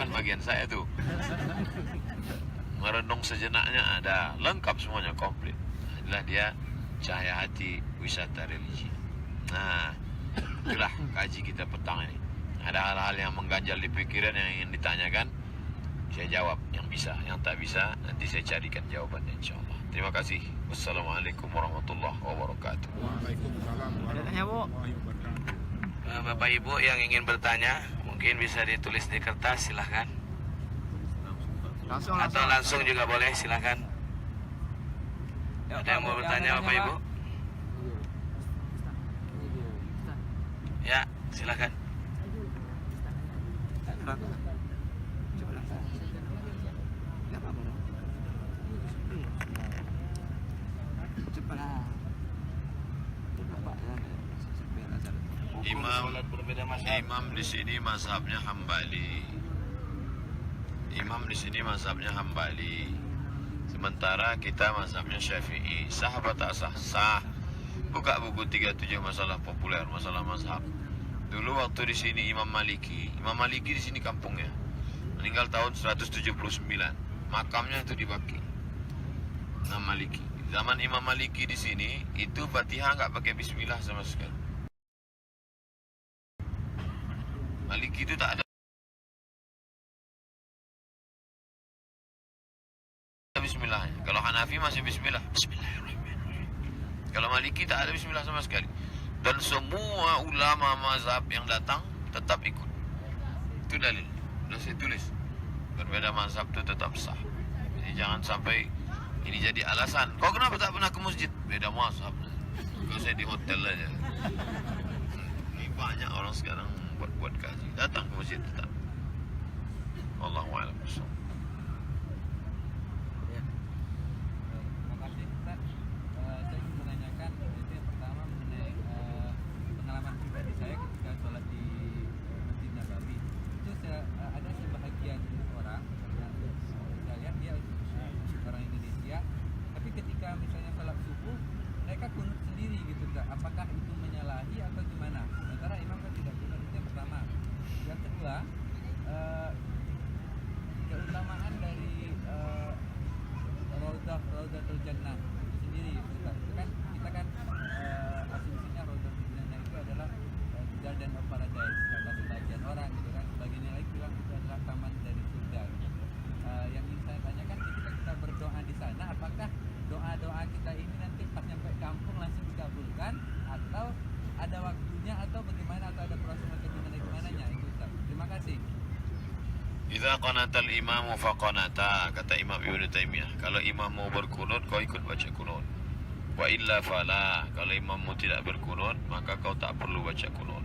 bukan bagian saya tuh. Merenung sejenaknya ada, lengkap semuanya, komplit. Adalah dia cahaya hati wisata religi. Nah, itulah kaji kita petang ini. Ada hal-hal yang mengganjal di pikiran yang ingin ditanyakan, saya jawab yang bisa, yang tak bisa nanti saya carikan jawabannya insyaallah. Terima kasih. Wassalamualaikum warahmatullahi wabarakatuh. Waalaikumsalam warahmatullahi wabarakatuh. Bapak Ibu yang ingin bertanya mungkin bisa ditulis di kertas, silahkan. Atau langsung juga boleh, silahkan. Ada yang mau bertanya Bapak Ibu? Ya, silahkan. Imam di sini mazhabnya Hambali. Imam di sini mazhabnya Hambali. Sementara kita mazhabnya Syafi'i. Sah apa tak sah? Sah. Buka buku 37 masalah populer, masalah mazhab. Dulu waktu di sini Imam Maliki di sini kampungnya. Meninggal tahun 179. Makamnya itu di Baki. Imam Maliki. Zaman Imam Maliki di sini itu Fatihah enggak pakai bismillah sama sekali. Maliki itu tak ada bismillahnya. Kalau Hanafi masih bismillah. Bismillahirrahmanirrahim. Kalau Maliki tak ada bismillah sama sekali. Dan semua ulama mazhab yang datang tetap ikut. Itu dalil. Sudah saya tulis. Berbeda mazhab itu tetap sah. Jadi jangan sampai ini jadi alasan. Kau kenapa tak pernah ke masjid? Beda mazhab. Kalau saya di hotel aja. Ini banyak orang sekarang buat kaji. Datang ke masjid tetap. Wallahu a'lam bishawab. Terima kasih Ustaz. Saya ingin menanyakan itu yang pertama mengenai pengalaman pribadi saya ketika sholat di Masjid Nabawi. Itu ada sebahagian orang yang saya lihat dia orang Indonesia, tapi ketika misalnya sholat subuh mereka kunut sendiri gitu Ustaz. Apakah itu menyalahi atau gimana? Sementara imam kan tidak kunut. Itu yang pertama. Yang kedua, keutamaan dari Raudatul Jannah itu sendiri Ustaz. Itu kan kita kan asumsinya Raudatul Jannah itu adalah Garden of Paradise kata sebagian orang gitu kan. Sebagian yang lain bilang itu adalah taman dari surga gitu. Yang ingin saya tanyakan ketika kita berdoa di sana, apakah doa-doa kita ini nanti pas nyampe kampung langsung dikabulkan atau ada waktunya atau bagaimana, atau ada proses atau gimana-gimananya itu Ustaz. Terima kasih. Idza qanatal imamu faqanata, kata Imam Ibnu Taimiyah. Kalau imam mau berkunut, kau ikut baca kunut. Wa illa fala, kalau imammu tidak berkunut, maka kau tak perlu baca kunut.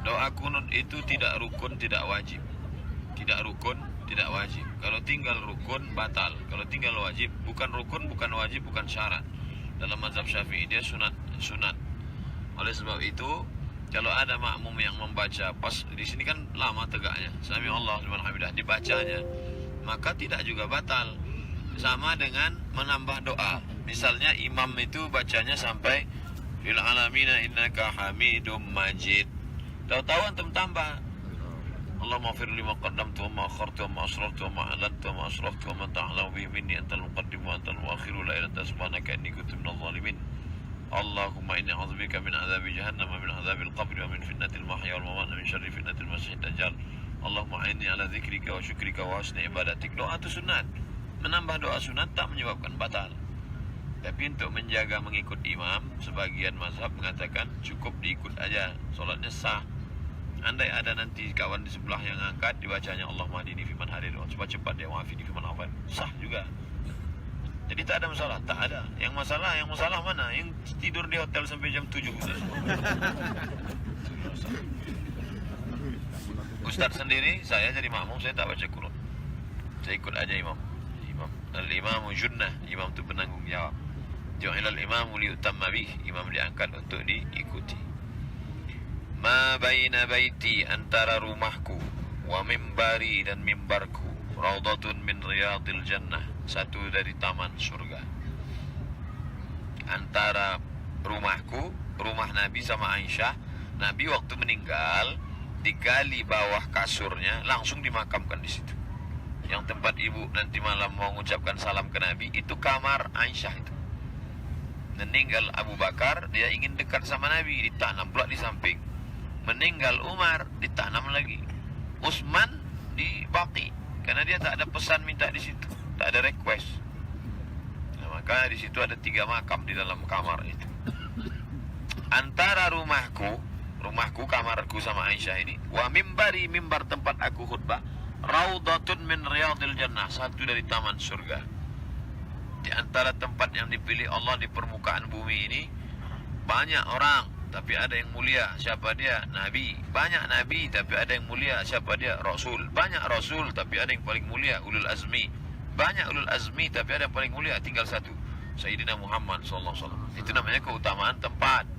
Doa kunut itu tidak rukun, tidak wajib. Tidak rukun, tidak wajib. Kalau tinggal rukun, batal. Kalau tinggal wajib, bukan rukun, bukan wajib, bukan syarat. Dalam mazhab Syafi'i dia sunat. Oleh sebab itu, kalau ada makmum yang membaca pas di sini kan lama tegaknya, Sami Allah liman hamidah, dibacanya, maka tidak juga batal. Sama dengan menambah doa. Misalnya imam itu bacanya sampai fil alamina innaka hamidum majid. Tahu-tahu antum tambah Allahumma ighfir li ma qaddamtu wa ma akhartu wa ma asrartu wa ma a'lantu wa ma asraftu wa ma ta'lamu bihi minni antal muqaddim wa antal muakhiru la ilaha illa anta subhanaka inni kuntu minadh dhalimin. Allahumma inni a'udzubika min adzabi jahannam wa min adzabil qabri wa min fitnatil mahya wal mamat wa min syarri fitnatil masiihid dajjal. Allahumma inni ala dzikrika wa syukrika wa husni ibadatik. Doa itu sunat. Menambah doa sunat tak menyebabkan batal. Tapi untuk menjaga mengikut imam, sebagian mazhab mengatakan cukup diikut aja, solatnya sah. Andai ada nanti kawan di sebelah yang angkat, dibacanya Allahumma hdini fiman hadait wa cepat-cepat dia wa'afini fiman afan, sah juga. Jadi tak ada masalah, tak ada. Yang masalah mana? Yang tidur di hotel sampai jam 7. Ustaz sendiri, saya jadi makmum, saya tak baca kunut. Saya ikut aja imam. Al-imamu junnah, imam itu penanggung jawab. Ju'ilal imamu liutamma bih, imam diangkat untuk diikuti. Ma baina baiti, antara rumahku, wa mimbari dan mimbarku, raudhatun min riyadil jannah, satu dari taman surga. Antara rumahku, rumah Nabi sama Aisyah, Nabi waktu meninggal digali bawah kasurnya, langsung dimakamkan di situ. Yang tempat ibu nanti malam mau mengucapkan salam ke Nabi, itu kamar Aisyah itu. Meninggal Abu Bakar, dia ingin dekat sama Nabi, ditanam pula di samping. Meninggal Umar, ditanam lagi. Utsman di Baqi, karena dia tak ada pesan minta di situ, tak ada request. Nah, maka di situ ada 3 makam di dalam kamar itu. Antara rumahku, kamarku sama Aisyah ini, wa mimbari, mimbar tempat aku khutbah, raudhatun min riyadil jannah, satu dari taman surga. Di antara tempat yang dipilih Allah di permukaan bumi ini, banyak orang, tapi ada yang mulia. Siapa dia? Nabi. Banyak Nabi, tapi ada yang mulia. Siapa dia? Rasul. Banyak Rasul, tapi ada yang paling mulia, ulul azmi. Banyak ulul azmi, tapi ada yang paling mulia, tinggal satu, Sayyidina Muhammad SAW. Itu namanya keutamaan tempat.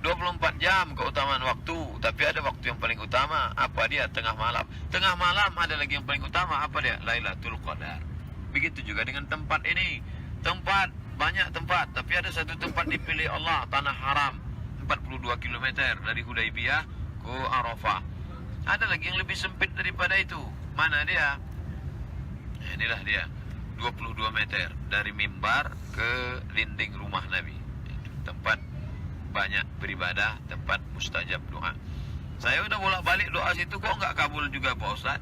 24 jam keutamaan waktu, tapi ada waktu yang paling utama. Apa dia? Tengah malam. Tengah malam ada lagi yang paling utama. Apa dia? Lailatul Qadar. Begitu juga dengan tempat ini. Tempat, banyak tempat, tapi ada satu tempat dipilih Allah, tanah haram, 42 km dari Hudaybiyah ke Arafah. Ada lagi yang lebih sempit daripada itu. Mana dia? Nah, inilah dia, 22 meter dari mimbar ke dinding rumah Nabi. Itu tempat banyak beribadah, tempat mustajab doa. Saya udah bolak-balik doa situ, kok nggak kabul juga Pak Ustaz?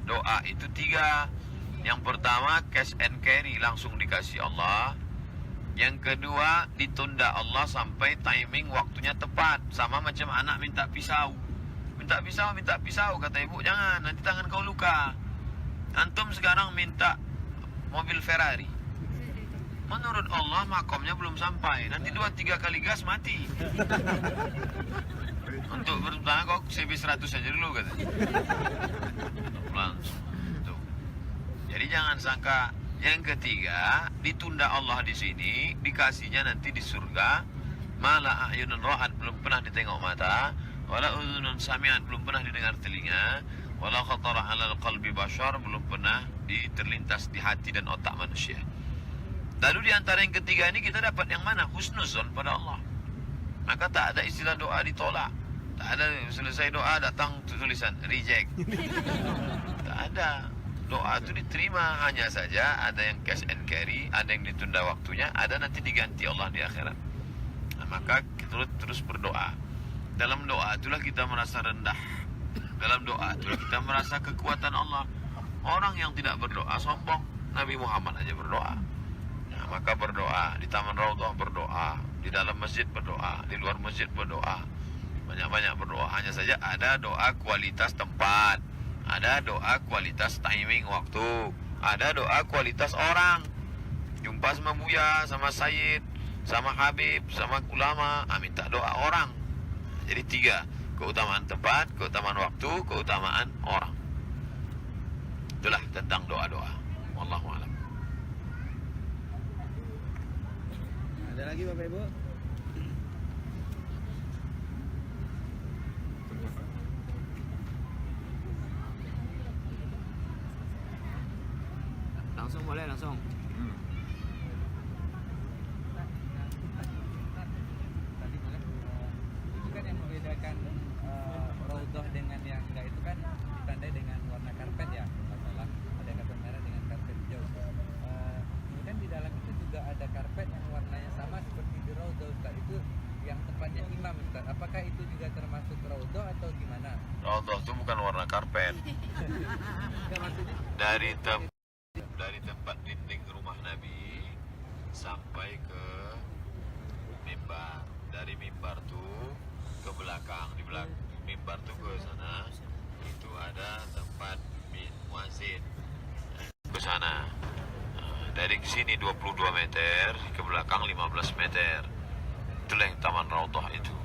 Doa itu 3. Yang pertama, cash and carry, langsung dikasih Allah. Yang kedua, ditunda Allah sampai timing waktunya tepat. Sama macam anak minta pisau. Minta pisau, kata ibu, jangan, nanti tangan kau luka. Antum sekarang minta mobil Ferrari. Menurut Allah makomnya belum sampai, nanti 2-3 kali gas mati. Untuk bertanya kok CB 100 aja dulu, kata. Langsung. Tuh. Jadi jangan sangka. Yang ketiga, ditunda Allah di sini, dikasihnya nanti di surga. Mala a'yunun ra'at, belum pernah ditengok mata. Wala udhunun sami'at, belum pernah didengar telinga. Wala khatara 'alal qalbi bashar, belum pernah terlintas di hati dan otak manusia. Lalu di antara yang ketiga ini kita dapat yang mana? Husnuzon pada Allah. Maka tak ada istilah doa ditolak. Tak ada selesai doa datang tulisan reject. Tak ada. Doa itu diterima, hanya saja ada yang cash and carry, ada yang ditunda waktunya, ada nanti diganti Allah di akhirat. Nah, maka kita terus berdoa. Dalam doa itulah kita merasa rendah. Dalam doa itulah kita merasa kekuatan Allah. Orang yang tidak berdoa sombong. Nabi Muhammad aja berdoa. Nah, maka berdoa di Taman Raudhah, berdoa di dalam masjid, berdoa di luar masjid, berdoa. Banyak-banyak berdoa. Hanya saja ada doa kualitas tempat, ada doa kualitas timing waktu, ada doa kualitas orang. Jumpa sama Buya, sama Sayyid, sama Habib, sama ulama, minta doa orang. Jadi 3, keutamaan tempat, keutamaan waktu, keutamaan orang. Itulah tentang doa-doa. Wallahu a'lam. Ada lagi Bapak Ibu? Langsung boleh, langsung. Tadi boleh. Itu kan yang membedakan Raudhah dengan yang enggak itu kan ditandai dengan warna karpet ya, masalah ada karpet merah dengan karpet hijau. Kemudian di dalam itu juga ada karpet yang warnanya sama seperti di Raudhah, Ustaz. Itu yang tempatnya imam, Ustaz. Apakah itu juga termasuk Raudhah atau gimana? Raudhah itu bukan warna karpet. Enggak, maksudnya Dari tempat dinding rumah Nabi sampai ke mimbar. Dari mimbar tuh ke belakang, di belakang mimbar tuh ke sana itu ada tempat muazin. Ke sana. Dari sini 22 meter, ke belakang 15 meter. Itulah yang Taman Raudhah itu.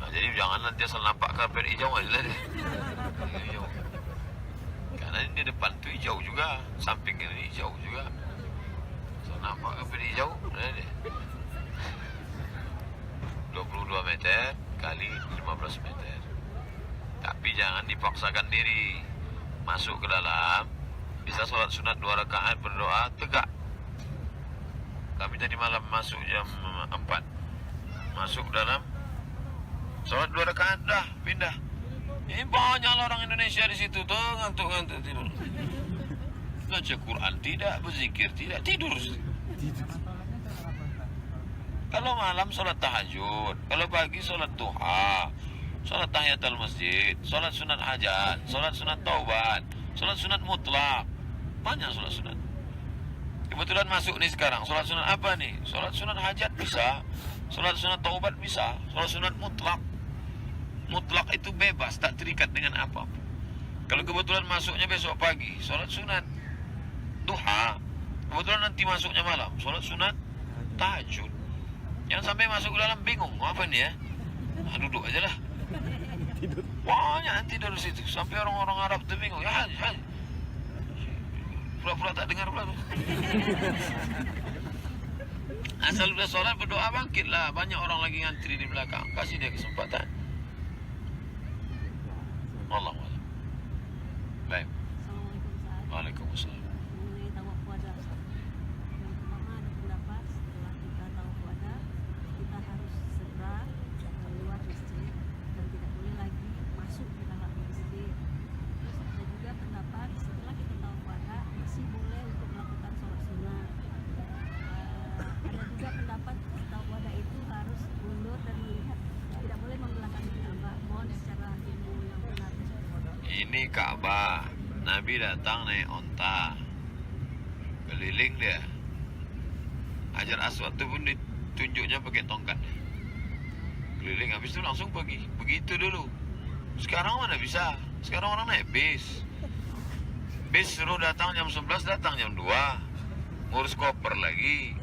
Nah, jadi jangan nanti asal nampak karpet hijau aja deh. Hijau. Karena ini depan tuh hijau juga, samping ini hijau juga. So, nampak apa hijau? Ada deh. 22 meter kali 15 meter. Tapi jangan dipaksakan diri. Masuk ke dalam, bisa sholat sunat 2 rakaat, berdoa tegak. Kami tadi malam masuk jam 4. Masuk dalam, sholat 2 rakaat, dah pindah. Ini banyak orang Indonesia di situ tuh ngantuk-ngantuk tidur. Baca Quran tidak, berzikir tidak, tidur. Kalau malam sholat tahajud, kalau pagi sholat duha, sholat tahiyatul masjid, sholat sunat hajat, sholat sunat taubat, sholat sunat mutlak. Banyak sholat sunat. Kebetulan masuk nih sekarang, sholat sunat apa nih? Sholat sunat hajat bisa, sholat sunat taubat bisa, sholat sunat mutlak. Mutlak itu bebas, tak terikat dengan apa. Kalau kebetulan masuknya besok pagi, sholat sunat duha. Kebetulan nanti masuknya malam, sholat sunat tahajud. Yang sampai masuk ke dalam bingung, apa nih ya? Duduk aja lah. Banyak yang tidur di situ, sampai orang-orang Arab tuh bingung. Ya, pura-pura tak dengar pula tuh. Asal udah sholat berdoa bangkitlah. Banyak orang lagi ngantri di belakang, kasih dia kesempatan. Allah. Baik. Assalamualaikum Ustaz. Waalaikumsalam. Mengenai tawaf puasa, Ustaz. Yang pertama ada pendapat setelah kita tawaf puasa, kita harus segera keluar masjid dan tidak boleh lagi masuk ke dalam masjid. Terus ada juga pendapat setelah kita tawaf puasa masih boleh untuk melakukan sholat sunnah. Ada juga pendapat tawaf puasa itu harus mundur dan melihat, tidak boleh membelakangi Ka'bah. Mohon secara ilmu yang benar. Ini Ka'bah. Nabi datang naik onta, keliling dia. Hajar Aswad itu pun ditunjuknya pakai tongkat. Keliling, habis itu langsung pergi. Begitu dulu. Sekarang mana bisa? Sekarang orang naik bis. Bis suruh datang jam 11, datang jam 2. Ngurus koper lagi.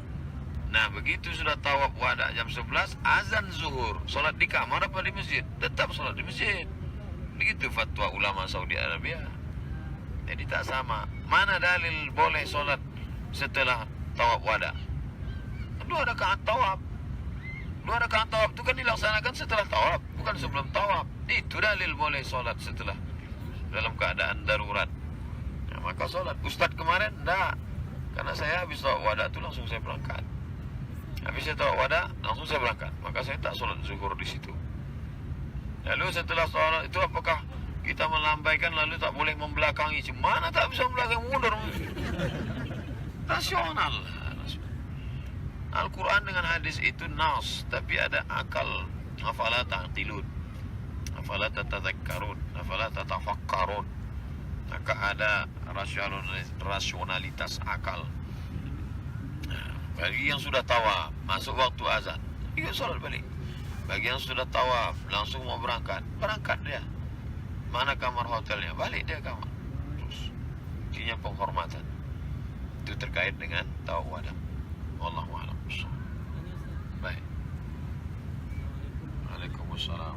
Nah, begitu sudah tawaf wada jam 11, azan zuhur. Sholat di kamar apa di masjid? Tetap sholat di masjid. Begitu fatwa ulama Saudi Arabia. Jadi tak sama. Mana dalil boleh sholat setelah tawaf wada? 2 rakaat tawaf. 2 rakaat tawaf itu kan dilaksanakan setelah tawaf, bukan sebelum tawaf. Itu dalil boleh sholat setelah dalam keadaan darurat. Nah, maka sholat. Ustadz kemarin enggak. Karena saya habis tawaf wada itu langsung saya berangkat. Habis saya tawaf wada langsung saya berangkat. Maka saya tak sholat zuhur di situ. Lalu setelah sholat itu apakah kita melambaikan lalu tak boleh membelakangi? Mana tak bisa membelakangi, mundur. Rasional. Al-Quran dengan hadis itu nas, tapi ada akal. Afala ta'qilun, afala tatadzakkarun, afala tatafakkarun. Maka ada rasionalitas akal. Nah, bagi yang sudah tawaf, masuk waktu azan, ikut sholat balik. Bagi yang sudah tawaf, langsung mau berangkat dia. Mana kamar hotelnya? Balik dia kamar. Terus intinya penghormatan. Itu terkait dengan tawaf wada. Wallahu a'lam. Baik. Waalaikumsalam.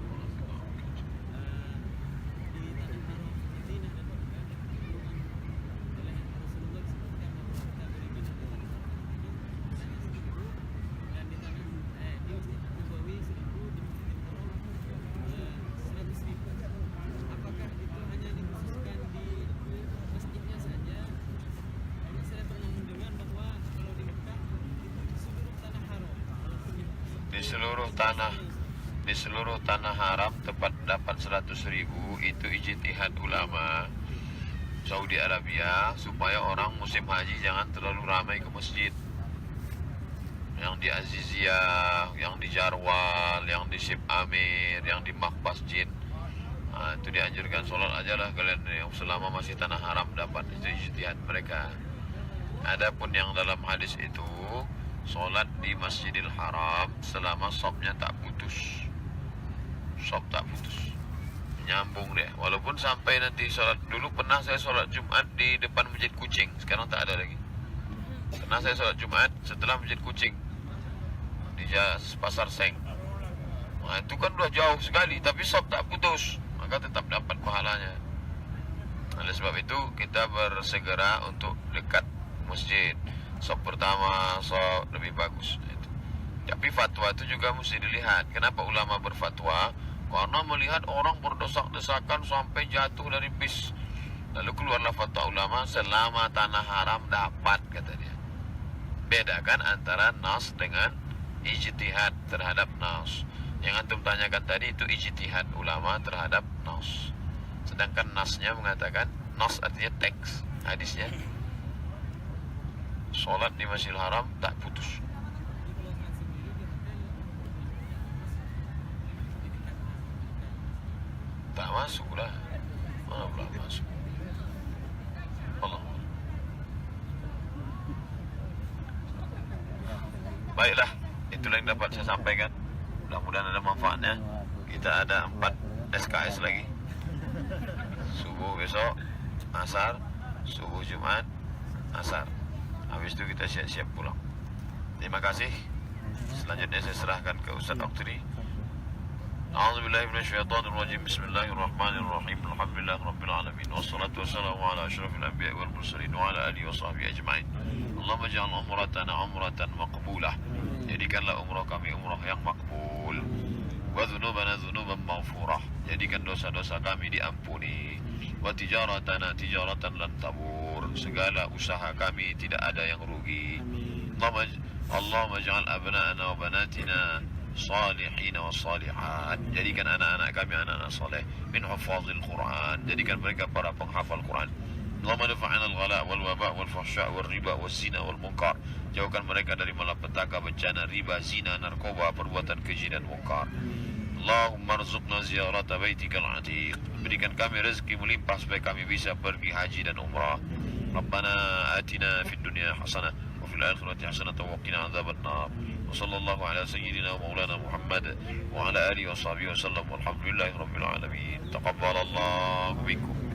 Di seluruh tanah haram tempat dapat 100.000 itu ijtihad ulama Saudi Arabia supaya orang musim haji jangan terlalu ramai ke masjid. Yang di Aziziyah, yang di Jarwal, yang di Sib Amir, yang di Makbas Jin, itu dianjurkan sholat aja lah kalian yang selama masih tanah haram dapat. Itu ijtihad mereka. Adapun yang dalam hadis itu sholat di Masjidil Haram selama sopnya tak putus. Sop tak putus, nyambung deh. Walaupun sampai nanti sholat, dulu pernah saya sholat Jumat di depan Masjid Kucing, sekarang tak ada lagi. Pernah saya sholat Jumat setelah Masjid Kucing di Pasar Seng. Nah, itu kan udah jauh sekali, tapi sop tak putus, maka tetap dapat pahalanya. Oleh sebab itu kita bersegera untuk dekat masjid. Sop pertama, sop lebih bagus. Tapi fatwa itu juga mesti dilihat. Kenapa ulama berfatwa? Karena melihat orang berdesak-desakan sampai jatuh dari bis. Lalu keluarlah fatwa ulama, selama tanah haram dapat, kata dia. Bedakan antara nas dengan ijtihad terhadap nas. Yang antum tanyakan tadi itu ijtihad ulama terhadap nas. Sedangkan nasnya mengatakan, nas artinya teks hadisnya, sholat di Masjidil Haram tak putus. Tak masuk lah. Mana pula masuk? Allah. Baiklah, itulah yang dapat saya sampaikan. Mudah-mudahan ada manfaatnya. Kita ada 4 SKS lagi. Subuh besok, asar, subuh Jumat, asar. Habis itu kita siap-siap pulang. Terima kasih. Selanjutnya saya serahkan ke Ustaz Aktiri. A'udzubillahi minasyaitonir rajim. Bismillahirrahmanirrahim. Alhamdulillahi rabbil alamin. Wassalatu wassalamu ala asyrafil anbiya'i wal mursalin wa ala alihi washabbihi ajmain. Allahumma ja'al umratana umratan maqbulah. Jadikanlah umrah kami umrah yang makbul. Wa dzunubana dzunuban maghfurah. Jadikan dosa-dosa kami diampuni. Wa tijaratana tijaratan lan tabur. Segala usaha kami tidak ada yang rugi. Allahumma ja'al abna'ana wa banatina salihin wa salihat. Jadikan anak-anak kami anak-anak saleh min hufazil Quran. Jadikan mereka para penghafal Quran. Allahumma dafa'na al-ghala wal waba wal fahsya wal riba wal zina wal munkar. Jauhkan mereka dari malapetaka, bencana, riba, zina, narkoba, perbuatan keji dan munkar. Allahumma rzuqna ziyarata baitikal atiq. Berikan kami rezeki melimpah supaya kami bisa pergi haji dan umrah. Rabbana atina fid dunya hasanah wa fil akhirati hasanah wa qina adzabannar. Wa sallallahu ala sayyidina wa maulana Muhammad wa ala alihi wa sahbihi wa sallam. Walhamdulillahi rabbil alamin. Taqabbalallahu minkum.